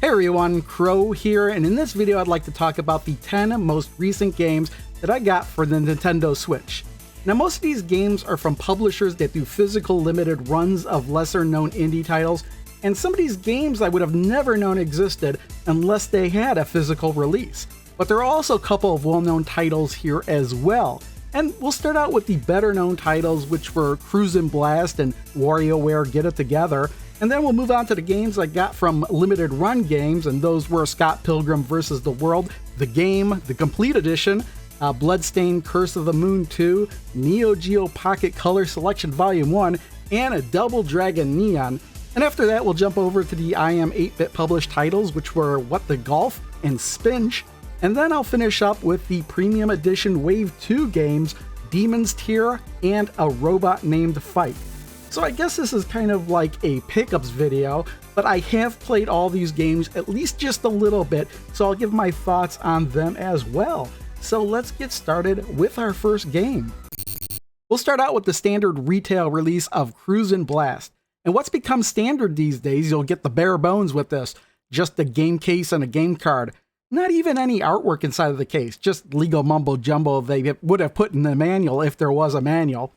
Hey everyone, Crow here, and in this video I'd like to talk about the 10 most recent games that I got for the Nintendo Switch. Now most of these games are from publishers that do physical limited runs of lesser known indie titles, and some of these games I would have never known existed unless they had a physical release. But there are also a couple of well-known titles here as well. And we'll start out with the better known titles, which were Cruis'n Blast and Warioware Get It Together. And then we'll move on to the games I got from limited run games, and those were Scott Pilgrim vs. the World, the game, the complete edition, Bloodstained Curse of the Moon 2, NeoGeo Pocket Color Selection Volume 1, and a Double Dragon Neon. And after that, we'll jump over to the I Am 8-Bit published titles, which were What the Golf and Spinch. And then I'll finish up with the Premium Edition Wave 2 games, Demon's Tier, and A Robot Named Fight. So I guess this is kind of like a pickups video, but I have played all these games at least just a little bit, so I'll give my thoughts on them as well. So let's get started with our first game. We'll start out with the standard retail release of Cruis'n Blast. And what's become standard these days, you'll get the bare bones with this, just a game case and a game card. Not even any artwork inside of the case, just legal mumbo jumbo they would have put in the manual if there was a manual.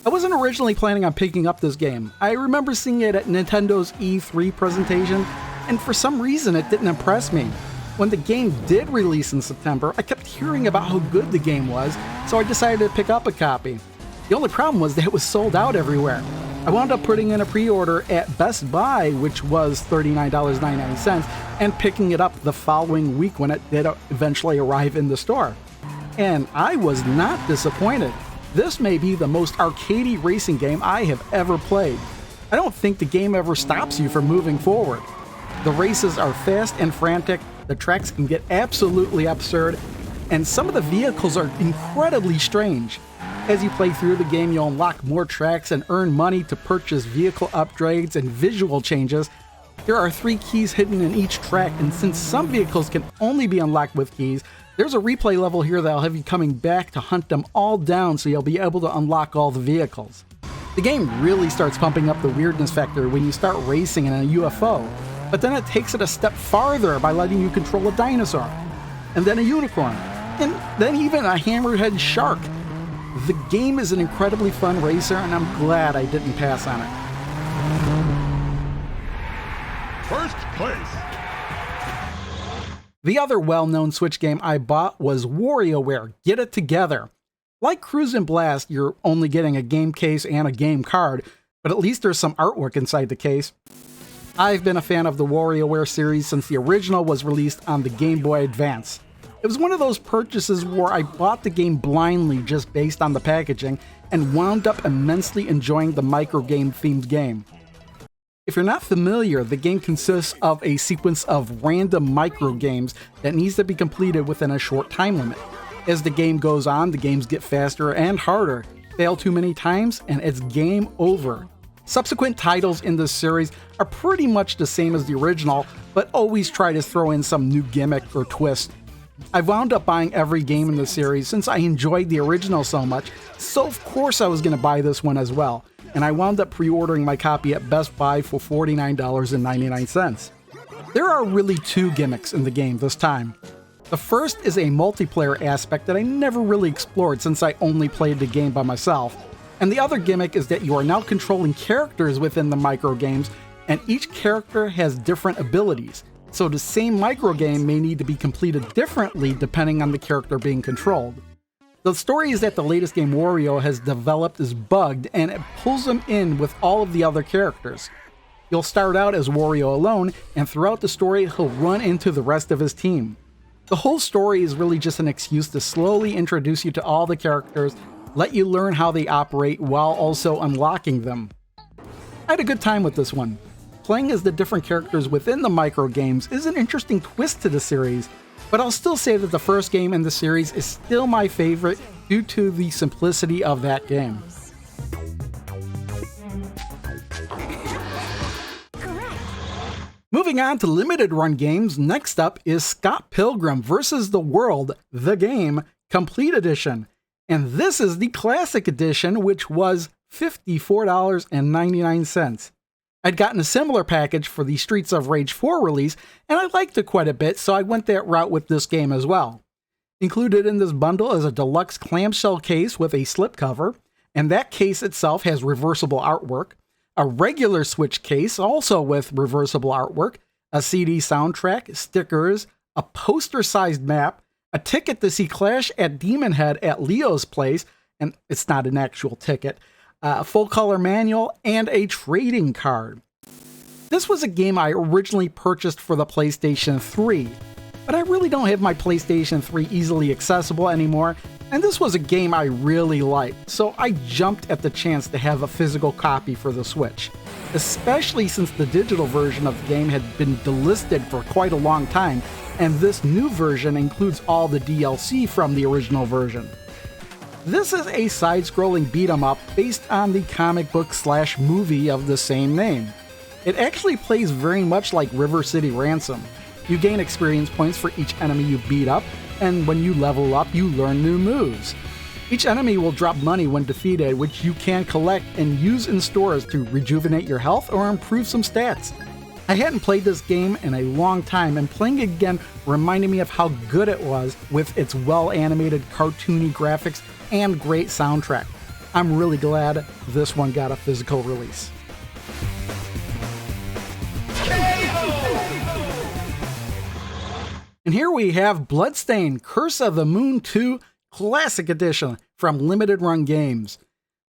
I wasn't originally planning on picking up this game. I remember seeing it at Nintendo's E3 presentation, and for some reason it didn't impress me. When the game did release in September, I kept hearing about how good the game was, so I decided to pick up a copy. The only problem was that it was sold out everywhere. I wound up putting in a pre-order at Best Buy, which was $39.99, and picking it up the following week when it did eventually arrive in the store. And I was not disappointed. This may be the most arcadey racing game I have ever played. I don't think the game ever stops you from moving forward. The races are fast and frantic, the tracks can get absolutely absurd, and some of the vehicles are incredibly strange. As you play through the game, you'll unlock more tracks and earn money to purchase vehicle upgrades and visual changes. There are 3 keys hidden in each track, and since some vehicles can only be unlocked with keys, there's a replay level here that'll have you coming back to hunt them all down so you'll be able to unlock all the vehicles. The game really starts pumping up the weirdness factor when you start racing in a UFO, but then it takes it a step farther by letting you control a dinosaur, and then a unicorn, and then even a hammerhead shark. The game is an incredibly fun racer, and I'm glad I didn't pass on it. First place! The other well-known Switch game I bought was Warioware Get It Together. Like Cruis'n Blast, you're only getting a game case and a game card, but at least there's some artwork inside the case. I've been a fan of the Warioware series since the original was released on the Game Boy Advance. It was one of those purchases where I bought the game blindly just based on the packaging and wound up immensely enjoying the microgame-themed game. If you're not familiar, the game consists of a sequence of random microgames that needs to be completed within a short time limit. As the game goes on, the games get faster and harder. Fail too many times, and it's game over. Subsequent titles in this series are pretty much the same as the original, but always try to throw in some new gimmick or twist. I've wound up buying every game in the series since I enjoyed the original so much, so of course I was going to buy this one as well. And I wound up pre-ordering my copy at Best Buy for $49.99. There are really 2 gimmicks in the game this time. The first is a multiplayer aspect that I never really explored since I only played the game by myself. And the other gimmick is that you are now controlling characters within the microgames, and each character has different abilities. So the same microgame may need to be completed differently depending on the character being controlled. The story is that the latest game Wario has developed is bugged, and it pulls him in with all of the other characters. You'll start out as Wario alone, and throughout the story he'll run into the rest of his team. The whole story is really just an excuse to slowly introduce you to all the characters, let you learn how they operate while also unlocking them. I had a good time with this one. Playing as the different characters within the microgames is an interesting twist to the series, but I'll still say that the first game in the series is still my favorite due to the simplicity of that game. Moving on to limited run games, next up is Scott Pilgrim vs. the World, the game, Complete Edition. And this is the Classic Edition, which was $54.99. I'd gotten a similar package for the Streets of Rage 4 release, and I liked it quite a bit, so I went that route with this game as well. Included in this bundle is a deluxe clamshell case with a slipcover, and that case itself has reversible artwork, a regular Switch case also with reversible artwork, a CD soundtrack, stickers, a poster-sized map, a ticket to see Clash at Demon Head at Leo's place, and it's not an actual ticket, a full-color manual, and a trading card. This was a game I originally purchased for the PlayStation 3, but I really don't have my PlayStation 3 easily accessible anymore, and this was a game I really liked, so I jumped at the chance to have a physical copy for the Switch, especially since the digital version of the game had been delisted for quite a long time, and this new version includes all the DLC from the original version. This is a side-scrolling beat-em-up based on the comic book / movie of the same name. It actually plays very much like River City Ransom. You gain experience points for each enemy you beat up, and when you level up, you learn new moves. Each enemy will drop money when defeated, which you can collect and use in stores to rejuvenate your health or improve some stats. I hadn't played this game in a long time, and playing it again reminded me of how good it was with its well-animated cartoony graphics and great soundtrack. I'm really glad this one got a physical release. And here we have Bloodstained, Curse of the Moon 2 Classic Edition from Limited Run Games.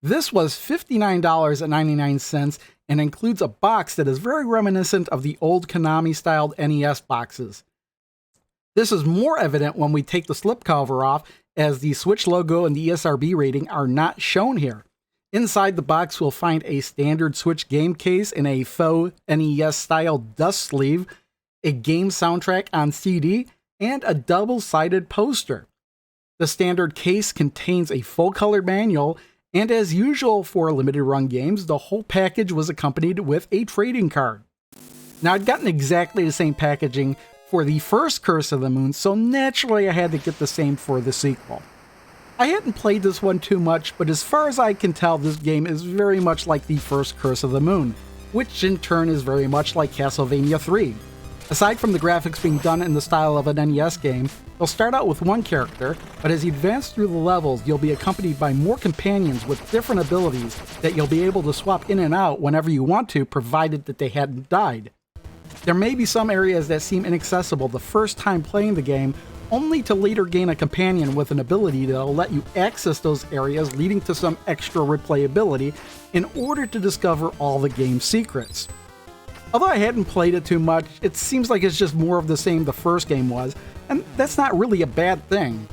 This was $59.99 and includes a box that is very reminiscent of the old Konami-styled NES boxes. This is more evident when we take the slipcover off, as the Switch logo and the ESRB rating are not shown here. Inside the box we'll find a standard Switch game case in a faux NES-style dust sleeve, a game soundtrack on CD, and a double-sided poster. The standard case contains a full-color manual, and as usual for limited run games, the whole package was accompanied with a trading card. Now, I'd gotten exactly the same packaging for the first Curse of the Moon, so naturally I had to get the same for the sequel. I hadn't played this one too much, but as far as I can tell, this game is very much like the first Curse of the Moon, which in turn is very much like Castlevania 3. Aside from the graphics being done in the style of an NES game, you'll start out with one character, but as you advance through the levels, you'll be accompanied by more companions with different abilities that you'll be able to swap in and out whenever you want to, provided that they hadn't died. There may be some areas that seem inaccessible the first time playing the game, only to later gain a companion with an ability that'll let you access those areas, leading to some extra replayability in order to discover all the game's secrets. Although I hadn't played it too much, it seems like it's just more of the same the first game was, and that's not really a bad thing.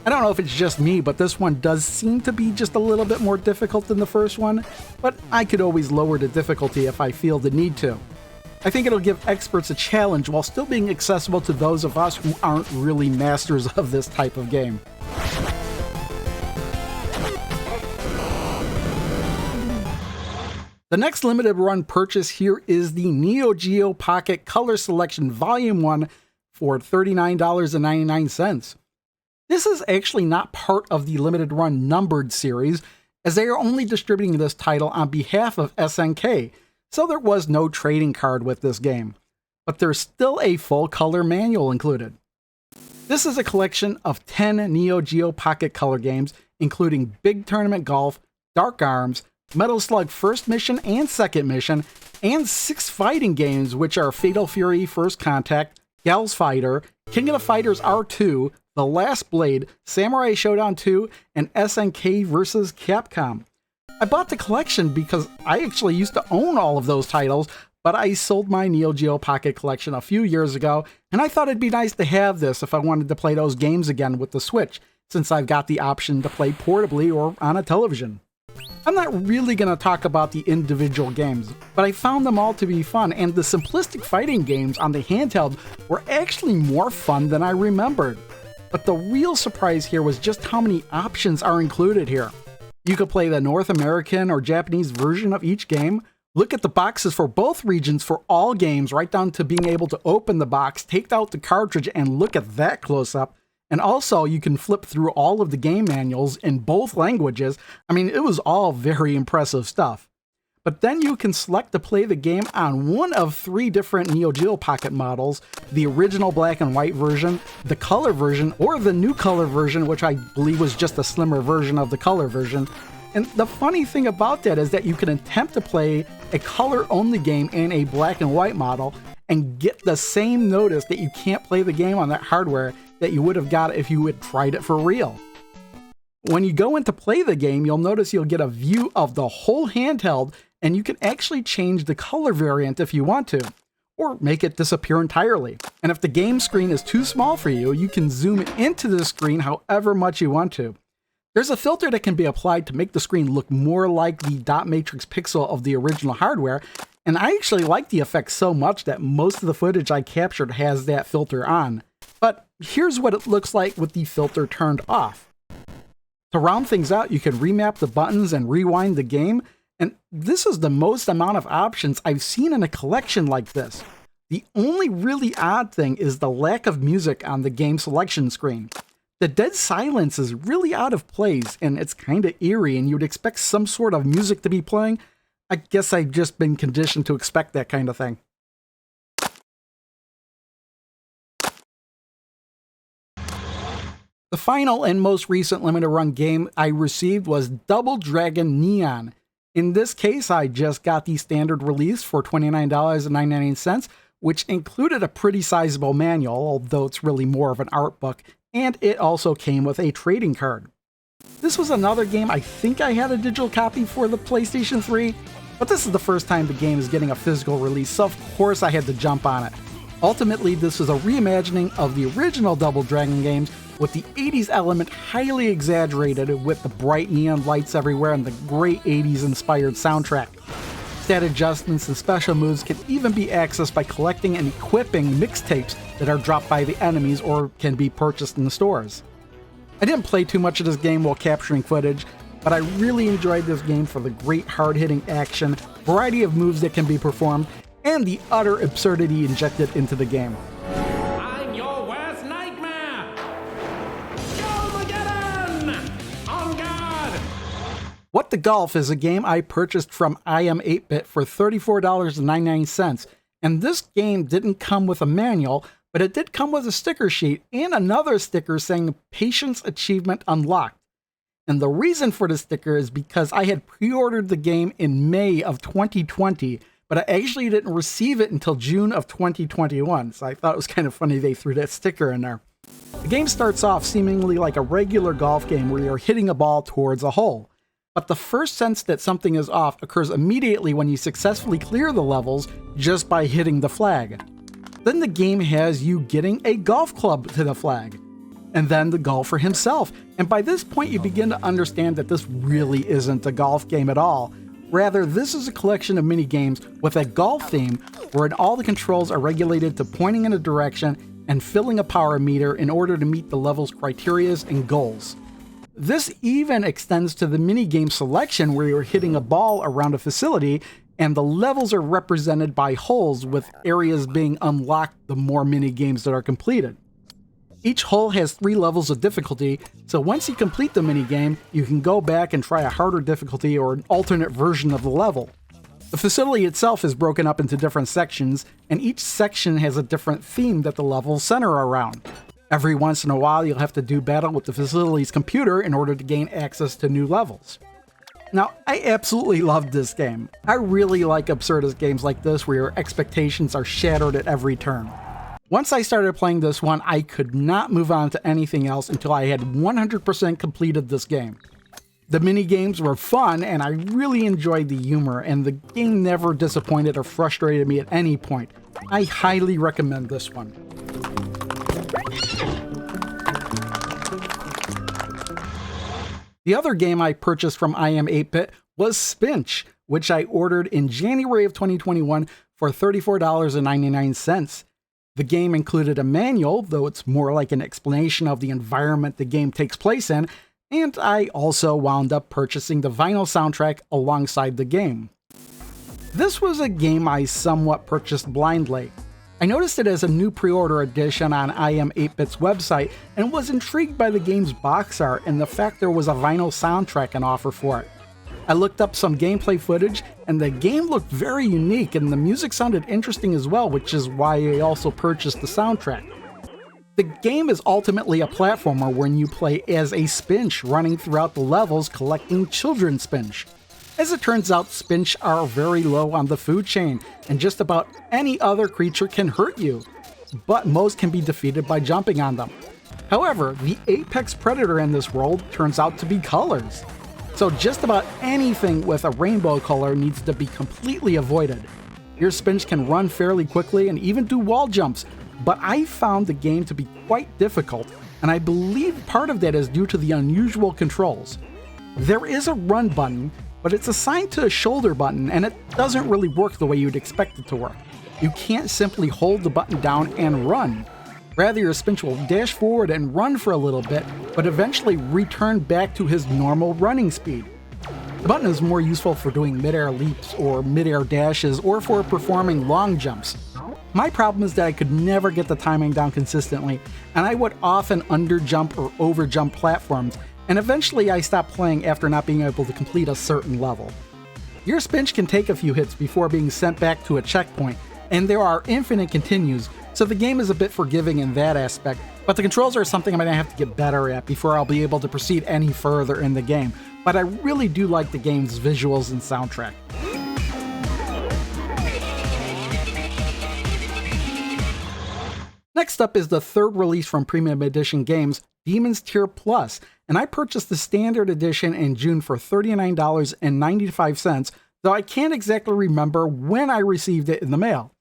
I don't know if it's just me, but this one does seem to be just a little bit more difficult than the first one, but I could always lower the difficulty if I feel the need to. I think it'll give experts a challenge while still being accessible to those of us who aren't really masters of this type of game. The next limited run purchase here is the NeoGeo Pocket Color Selection Volume 1 for $39.99. This is actually not part of the limited run numbered series, as they are only distributing this title on behalf of SNK, so there was no trading card with this game. But there's still a full color manual included. This is a collection of 10 NeoGeo Pocket Color games, including Big Tournament Golf, Dark Arms, Metal Slug First Mission and Second Mission, and 6 fighting games, which are Fatal Fury First Contact, Gals Fighter, King of the Fighters R2, The Last Blade, Samurai Showdown 2, and SNK vs. Capcom. I bought the collection because I actually used to own all of those titles, but I sold my NeoGeo Pocket collection a few years ago, and I thought it'd be nice to have this if I wanted to play those games again with the Switch, since I've got the option to play portably or on a television. I'm not really going to talk about the individual games, but I found them all to be fun, and the simplistic fighting games on the handheld were actually more fun than I remembered. But the real surprise here was just how many options are included here. You could play the North American or Japanese version of each game, look at the boxes for both regions for all games, right down to being able to open the box, take out the cartridge, and look at that close up. And also, you can flip through all of the game manuals in both languages. I mean, it was all very impressive stuff. But then you can select to play the game on one of 3 different NeoGeo Pocket models, the original black and white version, the color version, or the new color version, which I believe was just a slimmer version of the color version. And the funny thing about that is that you can attempt to play a color-only game in a black and white model and get the same notice that you can't play the game on that hardware that you would have got if you had tried it for real. When you go in to play the game, you'll notice you'll get a view of the whole handheld, and you can actually change the color variant if you want to, or make it disappear entirely. And if the game screen is too small for you, you can zoom into the screen however much you want to. There's a filter that can be applied to make the screen look more like the dot matrix pixel of the original hardware, and I actually like the effect so much that most of the footage I captured has that filter on. But here's what it looks like with the filter turned off. To round things out, you can remap the buttons and rewind the game, and this is the most amount of options I've seen in a collection like this. The only really odd thing is the lack of music on the game selection screen. The dead silence is really out of place, and it's kinda eerie, and you'd expect some sort of music to be playing. I guess I've just been conditioned to expect that kind of thing. The final and most recent limited run game I received was Double Dragon Neon. In this case, I just got the standard release for $29.99, which included a pretty sizable manual, although it's really more of an art book, and it also came with a trading card. This was another game I think I had a digital copy for the PlayStation 3, but this is the first time the game is getting a physical release, so of course I had to jump on it. Ultimately, this was a reimagining of the original Double Dragon games, with the 80s element highly exaggerated with the bright neon lights everywhere and the great 80s inspired soundtrack. Stat adjustments and special moves can even be accessed by collecting and equipping mixtapes that are dropped by the enemies or can be purchased in the stores. I didn't play too much of this game while capturing footage, but I really enjoyed this game for the great hard-hitting action, variety of moves that can be performed, and the utter absurdity injected into the game. I'm your worst nightmare! Armageddon! On guard! What the Golf is a game I purchased from IM8bit for $34.99, and this game didn't come with a manual, but it did come with a sticker sheet and another sticker saying Patience Achievement Unlocked. And the reason for the sticker is because I had pre-ordered the game in May of 2020, but I actually didn't receive it until June of 2021, so I thought it was kind of funny they threw that sticker in there. The game starts off seemingly like a regular golf game where you're hitting a ball towards a hole. But the first sense that something is off occurs immediately when you successfully clear the levels just by hitting the flag. Then the game has you getting a golf club to the flag, and then the golfer himself. And by this point you begin to understand that this really isn't a golf game at all. Rather, this is a collection of mini games with a golf theme wherein all the controls are regulated to pointing in a direction and filling a power meter in order to meet the level's criteria and goals. This even extends to the minigame selection where you're hitting a ball around a facility and the levels are represented by holes with areas being unlocked the more minigames that are completed. Each hole has 3 levels of difficulty, so once you complete the minigame, you can go back and try a harder difficulty or an alternate version of the level. The facility itself is broken up into different sections, and each section has a different theme that the levels center around. Every once in a while, you'll have to do battle with the facility's computer in order to gain access to new levels. Now, I absolutely loved this game. I really like absurdist games like this where your expectations are shattered at every turn. Once I started playing this one, I could not move on to anything else until I had 100% completed this game. The mini-games were fun, and I really enjoyed the humor, and the game never disappointed or frustrated me at any point. I highly recommend this one. The other game I purchased from IM8bit was Spinch, which I ordered in January of 2021 for $34.99. The game included a manual, though it's more like an explanation of the environment the game takes place in, and I also wound up purchasing the vinyl soundtrack alongside the game. This was a game I somewhat purchased blindly. I noticed it as a new pre-order edition on IM8bit's website and was intrigued by the game's box art and the fact there was a vinyl soundtrack on offer for it. I looked up some gameplay footage, and the game looked very unique, and the music sounded interesting as well, which is why I also purchased the soundtrack. The game is ultimately a platformer when you play as a Spinch running throughout the levels collecting children Spinch. As it turns out, Spinch are very low on the food chain, and just about any other creature can hurt you, but most can be defeated by jumping on them. However, the apex predator in this world turns out to be colors. So just about anything with a rainbow color needs to be completely avoided. Your Spinch can run fairly quickly and even do wall jumps, but I found the game to be quite difficult, and I believe part of that is due to the unusual controls. There is a run button, but it's assigned to a shoulder button, and it doesn't really work the way you'd expect it to work. You can't simply hold the button down and run. Rather, your Spinch will dash forward and run for a little bit, but eventually return back to his normal running speed. The button is more useful for doing mid-air leaps or mid-air dashes or for performing long jumps. My problem is that I could never get the timing down consistently, and I would often underjump or overjump platforms, and eventually I stopped playing after not being able to complete a certain level. Your Spinch can take a few hits before being sent back to a checkpoint, and there are infinite continues, so the game is a bit forgiving in that aspect, but the controls are something I'm going to have to get better at before I'll be able to proceed any further in the game, but I really do like the game's visuals and soundtrack. Next up is the third release from Premium Edition Games, Demon's Tier Plus, and I purchased the Standard Edition in June for $39.95, though I can't exactly remember when I received it in the mail.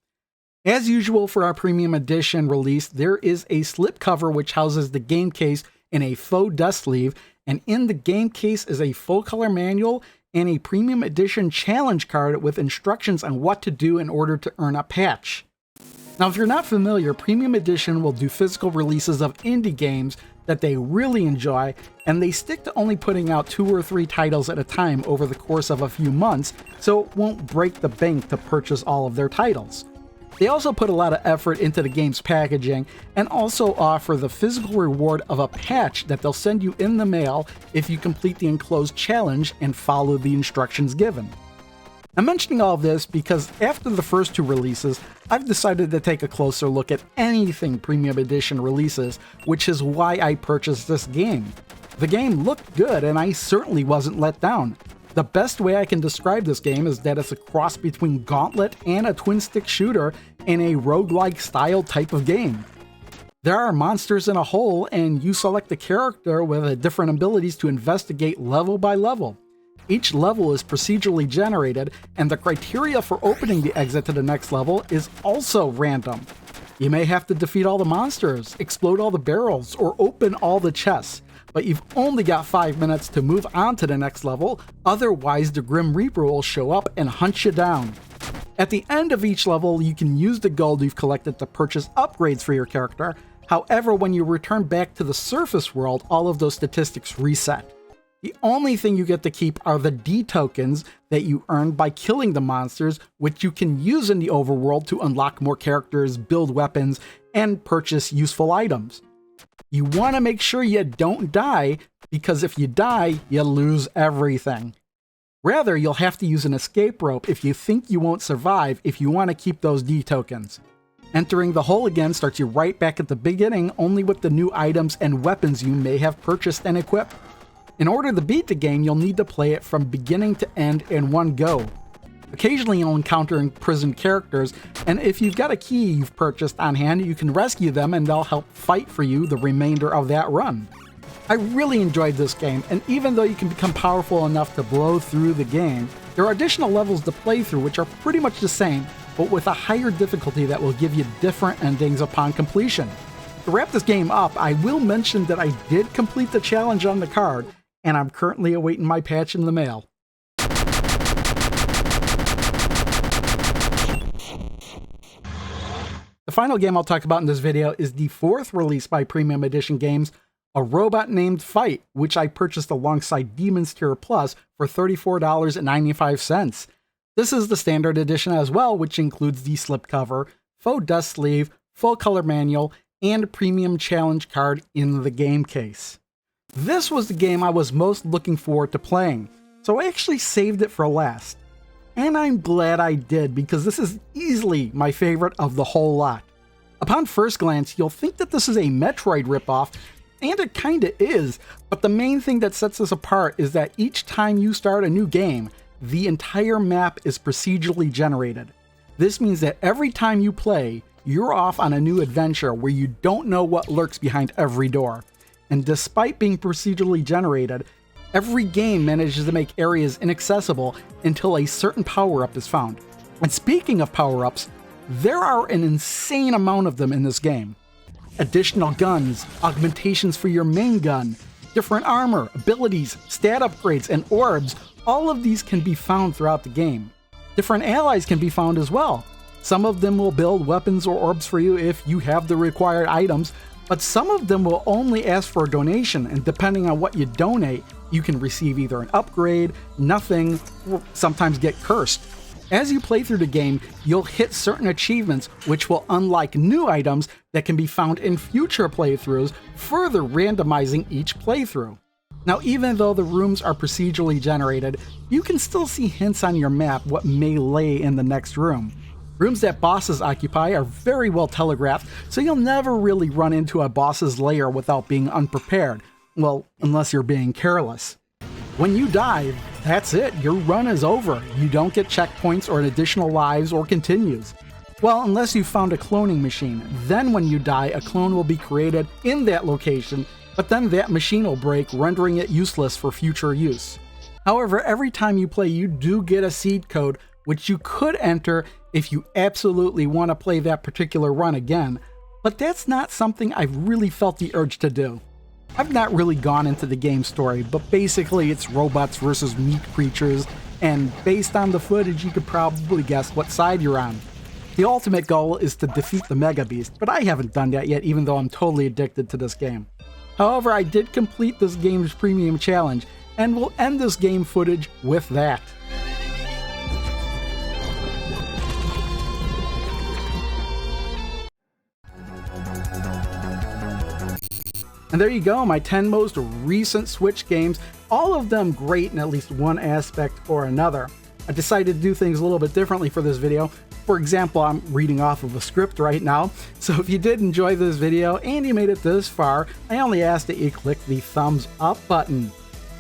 As usual for our Premium Edition release, there is a slipcover which houses the game case in a faux dust sleeve, and in the game case is a full-color manual and a Premium Edition challenge card with instructions on what to do in order to earn a patch. Now, if you're not familiar, Premium Edition will do physical releases of indie games that they really enjoy, and they stick to only putting out 2 or 3 titles at a time over the course of a few months, so it won't break the bank to purchase all of their titles. They also put a lot of effort into the game's packaging and also offer the physical reward of a patch that they'll send you in the mail if you complete the enclosed challenge and follow the instructions given. I'm mentioning all of this because after the first 2 releases, I've decided to take a closer look at anything Premium Edition releases, which is why I purchased this game. The game looked good and I certainly wasn't let down. The best way I can describe this game is that it's a cross between Gauntlet and a twin-stick shooter in a roguelike style type of game. There are monsters in a hole, and you select a character with different abilities to investigate level by level. Each level is procedurally generated, and the criteria for opening the exit to the next level is also random. You may have to defeat all the monsters, explode all the barrels, or open all the chests, but you've only got 5 minutes to move on to the next level, otherwise the Grim Reaper will show up and hunt you down. At the end of each level, you can use the gold you've collected to purchase upgrades for your character. However, when you return back to the surface world, all of those statistics reset. The only thing you get to keep are the D tokens that you earn by killing the monsters, which you can use in the overworld to unlock more characters, build weapons, and purchase useful items. You want to make sure you don't die, because if you die, you lose everything. Rather, you'll have to use an escape rope if you think you won't survive if you want to keep those D tokens. Entering the hole again starts you right back at the beginning, only with the new items and weapons you may have purchased and equipped. In order to beat the game, you'll need to play it from beginning to end in one go. Occasionally you'll encounter imprisoned characters, and if you've got a key you've purchased on hand, you can rescue them and they'll help fight for you the remainder of that run. I really enjoyed this game, and even though you can become powerful enough to blow through the game, there are additional levels to play through which are pretty much the same, but with a higher difficulty that will give you different endings upon completion. To wrap this game up, I will mention that I did complete the challenge on the card, and I'm currently awaiting my patch in the mail. The final game I'll talk about in this video is the 4th release by Premium Edition Games, A Robot Named Fight, which I purchased alongside Demon's Tier Plus for $34.95. This is the standard edition as well, which includes the slipcover, faux dust sleeve, full color manual, and premium challenge card in the game case. This was the game I was most looking forward to playing, so so I actually saved it for last. And I'm glad I did, because this is easily my favorite of the whole lot. Upon first glance, you'll think that this is a Metroid ripoff, and it kinda is, but the main thing that sets this apart is that each time you start a new game, the entire map is procedurally generated. This means that every time you play, you're off on a new adventure where you don't know what lurks behind every door. And despite being procedurally generated, every game manages to make areas inaccessible until a certain power-up is found. And speaking of power-ups, there are an insane amount of them in this game. Additional guns, augmentations for your main gun, different armor, abilities, stat upgrades, and orbs, all of these can be found throughout the game. Different allies can be found as well. Some of them will build weapons or orbs for you if you have the required items, but some of them will only ask for a donation, and depending on what you donate, you can receive either an upgrade, nothing, or sometimes get cursed. As you play through the game, you'll hit certain achievements which will unlock new items that can be found in future playthroughs, further randomizing each playthrough. Now, even though the rooms are procedurally generated, you can still see hints on your map what may lay in the next room. Rooms that bosses occupy are very well telegraphed, so you'll never really run into a boss's lair without being unprepared. Well, unless you're being careless. When you die, that's it, your run is over. You don't get checkpoints or additional lives or continues. Well, unless you found a cloning machine. Then when you die, a clone will be created in that location, but then that machine will break, rendering it useless for future use. However, every time you play, you do get a seed code, which you could enter if you absolutely want to play that particular run again, but that's not something I've really felt the urge to do. I've not really gone into the game story, but basically it's robots versus meat creatures, and based on the footage you could probably guess what side you're on. The ultimate goal is to defeat the Mega Beast, but I haven't done that yet, even though I'm totally addicted to this game. However, I did complete this game's premium challenge, and we'll end this game footage with that. And there you go, my 10 most recent Switch games, all of them great in at least one aspect or another. I decided to do things a little bit differently for this video. For example, I'm reading off of a script right now, so if you did enjoy this video and you made it this far, I only ask that you click the thumbs up button.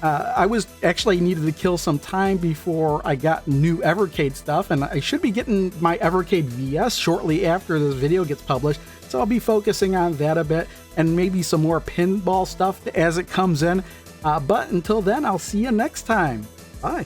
I was actually needed to kill some time before I got new Evercade stuff, and I should be getting my Evercade VS shortly after this video gets published, so I'll be focusing on that a bit, and maybe some more pinball stuff as it comes in. But until then, I'll see you next time. Bye.